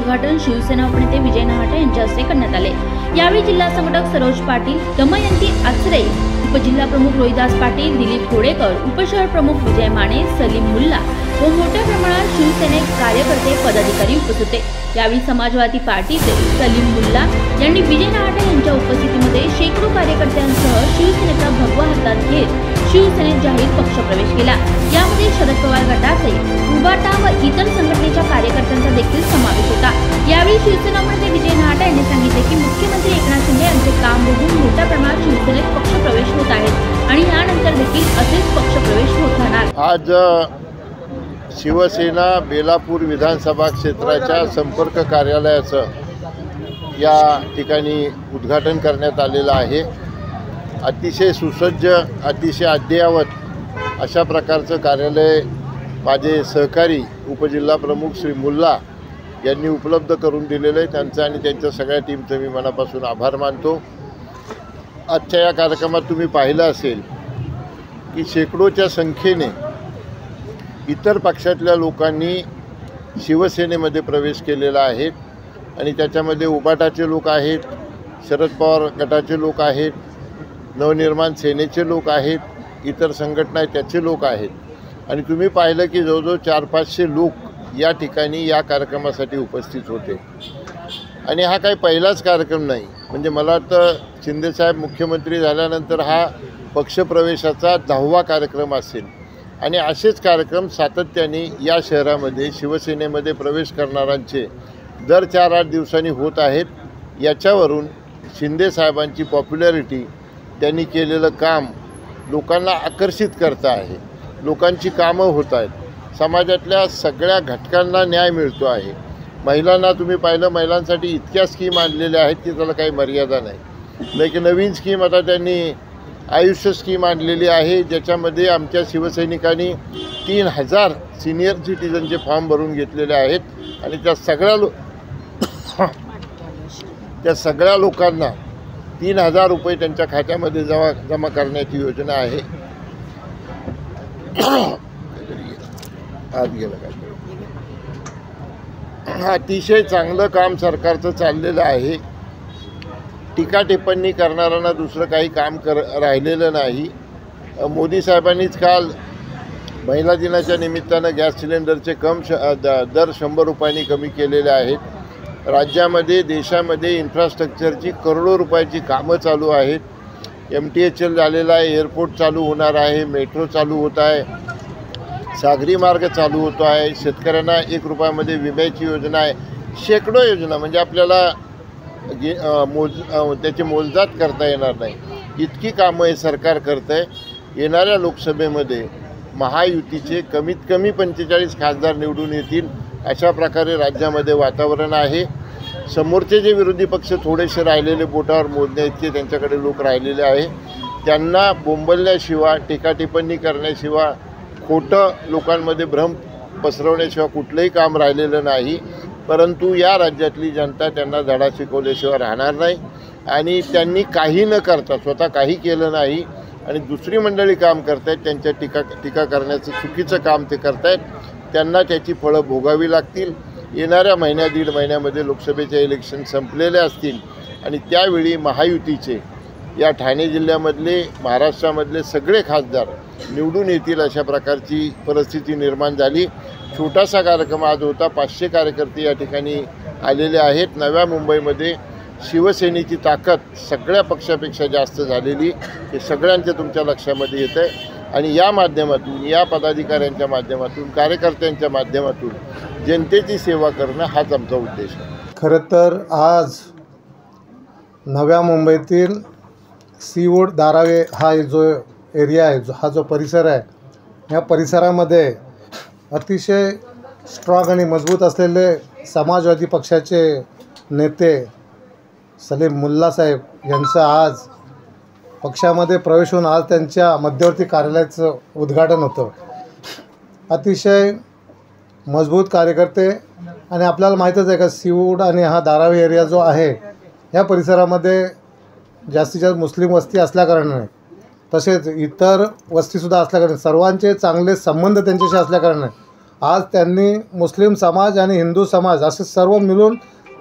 उद्घाटन शिवसेना उपनेते विजय नहाटे यांच्या हस्ते करण्यात आले। यावेळी जिल्हा संघटक सरोज पाटील, दमयंती आचरे, उपजिल्हा प्रमुख रोहिदास पाटील, दिलीप घोडेकर, उपशहर प्रमुख विजय माने, सलीम मुल्ला व मोठ्या प्रमाणात शिवसेनेक कार्यकर्ते पदाधिकारी उपस्थित होते। यावेळी समाजवादी पार्टीचे सलीम मुल्ला यांनी विजय नहाटे यांच्या उपस्थितीमध्ये शेकडो कार्यकर्त्यांसह शिवसेनेचा भगवा हातात घेत शिवसेनेत जाहीर पक्षप्रवेश केला। यामध्ये शरद पवार गटाचे उबाटा व इतर संघटनेच्या कार्यकर्त्यांचा देखील समावेश होता। यावेळी शिवसेना मंत्री विजय नहाटे यांनी सांगितले की मुख्यमंत्री एकनाथ शिंदे यांचे काम बघून मोठ्या प्रमाणात शिवसेनेत पक्षप्रवेश होत आहेत आणि यानंतर देखील असेच पक्षप्रवेश होत राहणार। आज शिवसेना बेलापूर विधानसभा क्षेत्राच्या संपर्क कार्यालयाचं या ठिकाणी उद्घाटन करण्यात आलेलं आहे। अतिशय सुसज्ज, अतिशय अद्ययावत अशा प्रकारचं कार्यालय माझे सहकारी उपजिल्हा प्रमुख श्री मुल्ला यांनी उपलब्ध करून दिलेलं आहे। त्यांचं आणि त्यांच्या सगळ्या टीमचं मी मनापासून आभार मानतो। आजच्या या कार्यक्रमात तुम्ही पाहिलं असेल की शेकडोच्या संख्येने इतर पक्षातल्या लोकांनी शिवसेनेमध्ये प्रवेश केलेला आहे आणि त्याच्यामध्ये उबाटाचे लोक आहेत, शरद पवार गटाचे लोक आहेत, नवनिर्माण सेनेचे लोक आहेत, इतर संघटना त्याचे लोक आहेत आणि तुम्ही पाहिलं की जवळजवळ 400-500 लोक या ठिकाणी या कार्यक्रमासाठी उपस्थित होते। आणि हा काही पहिलाच कार्यक्रम नाही, म्हणजे मला वाटतं शिंदेसाहेब मुख्यमंत्री झाल्यानंतर हा पक्षप्रवेशाचा 10वा कार्यक्रम असेल आणि असेच कार्यक्रम सातत्याने या शहरामध्ये शिवसेनेमध्ये प्रवेश करणाऱ्यांचे दर 4-8 दिवसांनी होत आहेत। याच्यावरून शिंदेसाहेबांची पॉप्युलॅरिटी, त्यांनी केलेलं काम लोकांना आकर्षित करतं आहे, लोकांची कामं होत आहेत, समाजातल्या सगळ्या घटकांना न्याय मिळतो आहे। महिलांना तुम्ही पाहिलं, महिलांसाठी इतक्या स्कीम आणलेल्या आहेत की त्याला काही मर्यादा नाही। एक नवीन स्कीम आता त्यांनी आयुष्य स्कीम आणलेली आहे, ज्याच्यामध्ये आमच्या शिवसैनिकांनी 3000 सिनियर सिटीजनचे फॉर्म भरून घेतलेले आहेत आणि त्या सगळ्या लोकांना 3000 रुपये त्यांच्या खात्यामध्ये जमा करण्याची योजना आहे। आज गेलं काय, अतिशय चांगलं काम सरकारचं चाललेलं आहे। टीका टिप्पणी करणाऱ्यांना दुसरं काही काम राहिलेलं नाही। मोदी साहेबांनीच काल महिला दिनाच्या निमित्तानं गॅस सिलेंडरचे दर 100 रुपयांनी कमी केलेले आहेत। राज्यामध्ये, देशामध्ये इन्फ्रास्ट्रक्चरची करोडो रुपयाची कामं चालू आहेत। MTHL झालेला आहे, एअरपोर्ट चालू होणार आहे, मेट्रो चालू होत आहे, सागरी मार्ग चालू होतो आहे, शेतकऱ्यांना 1 रुपयामध्ये विम्याची योजना आहे, शेकडो योजना, म्हणजे आपल्याला त्याची मोजदाद करता येणार नाही, इतकी कामं हे सरकार करतं आहे। येणाऱ्या लोकसभेमध्ये महायुतीचे कमीत कमी 45 खासदार निवडून येतील अशा प्रकारे राज्यामध्ये वातावरण आहे। समोरचे जे विरोधी पक्ष थोडेसे राहिलेले, बोटावर मोजण्या इतके त्यांच्याकडे लोक राहिलेले आहे, त्यांना बोंबलल्याशिवाय, टीका टिप्पणी करण्याशिवाय, खोटं लोकांमध्ये भ्रम पसरवण्याशिवाय कुठलंही काम राहिलेलं नाही। परंतु या राज्यातली जनता त्यांना धडा शिकवल्याशिवाय राहणार नाही आणि त्यांनी काही न करता, स्वतः काही केलं नाही आणि दुसरी मंडळी काम करतायत, त्यांच्या टीका करण्याचं चुकीचं काम ते करतायत, त्यांना त्याची फळं भोगावी लागतील। येणाऱ्या दीड महिन्यामध्ये लोकसभेचे इलेक्शन संपलेले असतील आणि त्यावेळी महायुतीचे या ठाणे जिल्ह्यामधले, महाराष्ट्रामधले सगळे खासदार निवडून येतील अशा प्रकारची परिस्थिती निर्माण झाली। छोटासा कार्यक्रम आज होता, 500 कार्यकर्ते या ठिकाणी आलेले आहेत। नव्या मुंबईमध्ये शिवसेनेची ताकद सगळ्या पक्षापेक्षा जास्त झालेली हे सगळ्यांच्या तुमच्या लक्षामध्ये येतं आहे आणि या माध्यमातून, या पदाधिकाऱ्यांच्या माध्यमातून, कार्यकर्त्यांच्या माध्यमातून जनतेची सेवा करणं हाच आमचा उद्देश आहे। खरं तर आज नव्या मुंबईतील सीवूड, धारावी हा जो एरिया आहे, हा जो परिसर आहे, या परिसरामध्ये अतिशय स्ट्रॉंग आणि मजबूत असलेले समाजवादी पक्षाचे नेते सलीम मुल्ला साहेब यांचं आज पक्षामध्ये प्रवेश होऊन आज त्यांच्या मध्यवर्ती कार्यालयाचं उद्घाटन होतं। अतिशय मजबूत कार्यकर्ते आणि आपल्याला माहीतच आहे का, सीवूड आणि हा धारावी एरिया जो आहे, या परिसरामध्ये जास्तीत जास्त मुस्लिम वस्ती असल्याकारणाने, तसेच इतर वस्तीसुद्धा असल्याकारणे, सर्वांचे चांगले संबंध त्यांच्याशी असल्याकारणे आज त्यांनी मुस्लिम समाज आणि हिंदू समाज असे सर्व मिळून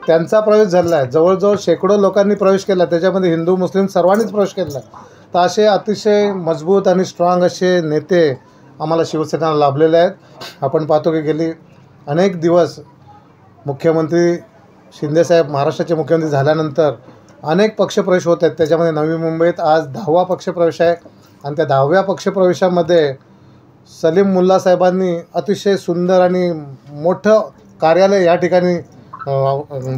त्यांचा प्रवेश झालेला आहे. जवळजवळ शेकडो लोकांनी प्रवेश केला, त्याच्यामध्ये हिंदू मुस्लिम सर्वांनीच प्रवेश केला. तर असे अतिशय मजबूत आणि स्ट्रॉंग असे नेते आम्हाला शिवसेनेला लाभलेले आहेत. आपण पाहतो की गेली अनेक दिवस मुख्यमंत्री शिंदेसाहेब महाराष्ट्राचे मुख्यमंत्री झाल्यानंतर अनेक पक्षप्रवेश होत आहेत. त्याच्यामध्ये नवी मुंबईत आज 10वा पक्षप्रवेश आहे आणि त्या 10व्या पक्षप्रवेशामध्ये सलीम मुल्ला साहेबांनी अतिशय सुंदर आणि मोठं कार्यालय या ठिकाणी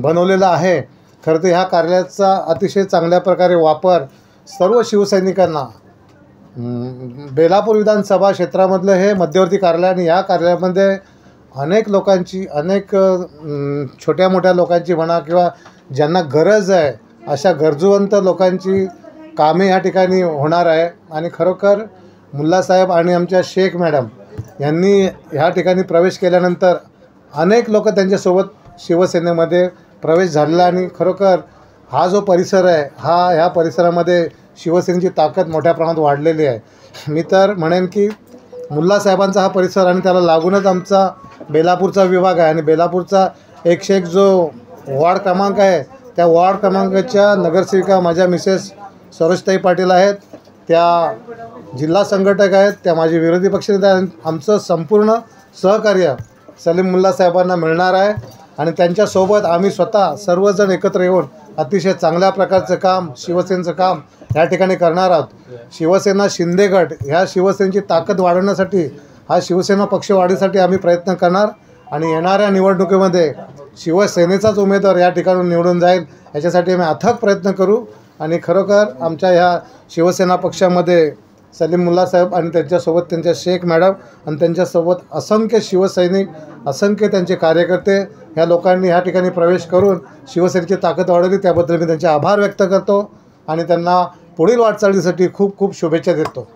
बनवलेलं आहे. खरं तर ह्या कार्यालयाचा अतिशय चांगल्या प्रकारे वापर सर्व शिवसैनिकांना बेलापूर विधानसभा क्षेत्रामधलं हे मध्यवर्ती कार्यालय आणि या कार्यालयामध्ये अनेक लोकांची अनेक छोट्या मोठ्या लोकांची म्हणा किंवा ज्यांना गरज आहे अशा गरजूवंत लोकांची कामे या ठिकाणी होणार आहे. आणि खरोखर मुल्लासाहेब आणि आमच्या शेख मॅडम यांनी ह्या ठिकाणी प्रवेश केल्यानंतर अनेक लोक त्यांच्यासोबत शिवसेनेमध्ये प्रवेश झालेला आणि खरोखर हा जो परिसर आहे ह्या परिसरामध्ये शिवसेनेची ताकद मोठ्या प्रमाणात वाढलेली आहे. मी तर म्हणेन की मुल्लासाहेबांचा हा परिसर आणि त्याला लागूनच आमचा बेलापूरचा विभाग आहे आणि बेलापूरचा 101 जो वॉर्ड क्रमांक आहे त्या वॉर्ड क्रमांकाच्या नगरसेविका माझ्या मिसेस सरोजताई पाटील आहेत, त्या जिल्हा संघटक आहेत, त्या माझे विरोधी पक्षनेते आहेत. आमचं संपूर्ण सहकार्य सलीम मुल्ला साहेबांना मिळणार आहे आणि त्यांच्यासोबत आम्ही स्वतः सर्वजण एकत्र येऊन अतिशय चांगल्या प्रकारचं काम शिवसेनेचं काम या ठिकाणी करणार आहोत. शिवसेना शिंदे गट ह्या शिवसेनेची ताकद वाढवण्यासाठी हा शिवसेना पक्ष वाढीसाठी आम्ही प्रयत्न करणार आणि येणाऱ्या निवडणुकीमध्ये शिवसेनेचाच उमेदवार या ठिकाणून निवडून जाईल याच्यासाठी आम्ही अथक प्रयत्न करू. आणि खरोखर आमच्या ह्या शिवसेना पक्षामध्ये सलीम मुल्ला साहेब आणि त्यांच्यासोबत त्यांच्या शेख मॅडम आणि त्यांच्यासोबत असंख्य शिवसैनिक असंख्य त्यांचे कार्यकर्ते ह्या लोकांनी ह्या ठिकाणी प्रवेश करून शिवसेनेची ताकद वाढवली. त्याबद्दल मी त्यांचे आभार व्यक्त करतो आणि त्यांना पुढील वाटचालीसाठी खूप खूप शुभेच्छा देतो.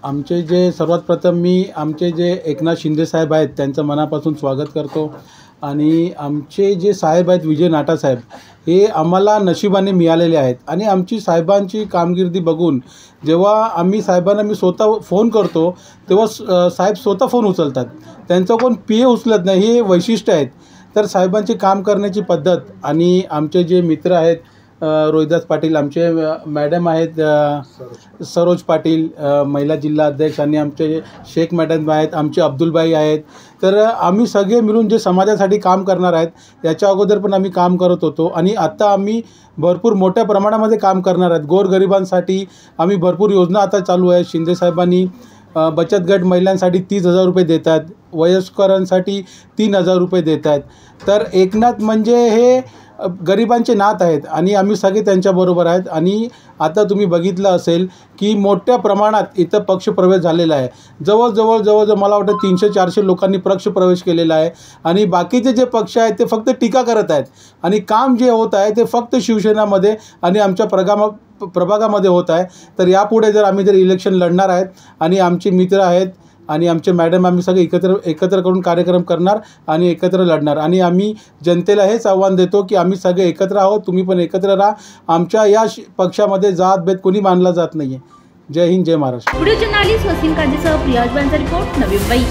आमचे जे सर्वात प्रथम मी आमचे जे एकनाथ शिंदे साहेब आहेत त्यांचं मनापासून स्वागत करतो आणि आमचे जे साहेब आहेत विजय नाटा साहेब हे आम्हाला नशिबाने मिळालेले आहेत आणि आमची साहेबांची कामगिरी बघून जेव्हा आम्ही साहेबांना मी स्वतः फोन करतो तेव्हा साहेब स्वतः फोन उचलतात, त्यांचं कोण PA उचलत नाही, हे वैशिष्ट्य आहेत. तर साहेबांची काम करण्याची पद्धत आणि आमचे जे मित्र आहेत रोहिदास पाटील, आमचे मॅडम आहेत सरोज पाटील महिला जिल्हा अध्यक्ष आणि आमचे शेख मॅडम आहेत, आमचे अब्दुलबाई आहेत. तर आम्ही सगळे मिळून जे समाजासाठी काम करणार आहेत याच्या अगोदर पण आम्ही काम करत होतो आणि आता आम्ही भरपूर मोठ्या प्रमाणामध्ये काम करणार आहेत. गोरगरिबांसाठी आम्ही भरपूर योजना आता चालू आहे. शिंदे साहेबांनी बचत गट महिलांसाठी 30,000 रुपये देत आहेत, वयस्करांसाठी 3,000 रुपये देत आहेत. तर एकनाथ म्हणजे हे गरिबांचे नाथ आहेत आणि आम्ही सगळे त्यांच्याबरोबर आहेत. आणि आता तुम्ही बघितलं असेल की मोठ्या प्रमाणात इथं पक्षप्रवेश झालेला आहे. जवळजवळ मला वाटतं 300-400 लोकांनी पक्षप्रवेश केलेला आहे आणि बाकीचे जे पक्ष आहेत ते फक्त टीका करत आहेत आणि काम जे होत आहे ते फक्त शिवसेनेमध्ये आणि आमच्या प्रभागामध्ये होत आहे. तर यापुढे आम्ही इलेक्शन लढणार आहेत आणि आमचे मित्र आहेत आणि आमचे मॅडम आम्ही सगळे एकत्र करून कार्यक्रम करणार आणि एकत्र लढणार आणि आम्ही जनतेला हेच आव्हान देतो की आम्ही सगळे एकत्र आहोत, तुम्ही पण एकत्र राहा. आमच्या या पक्षामध्ये जातभेद कोणी मानला जात नाही आहे. जय हिंद, जय महाराष्ट्र. व्हिडिओ जर्नलिस्ट वसीम काझीसह प्रियाज बांचा रिपोर्ट, नवी मुंबई.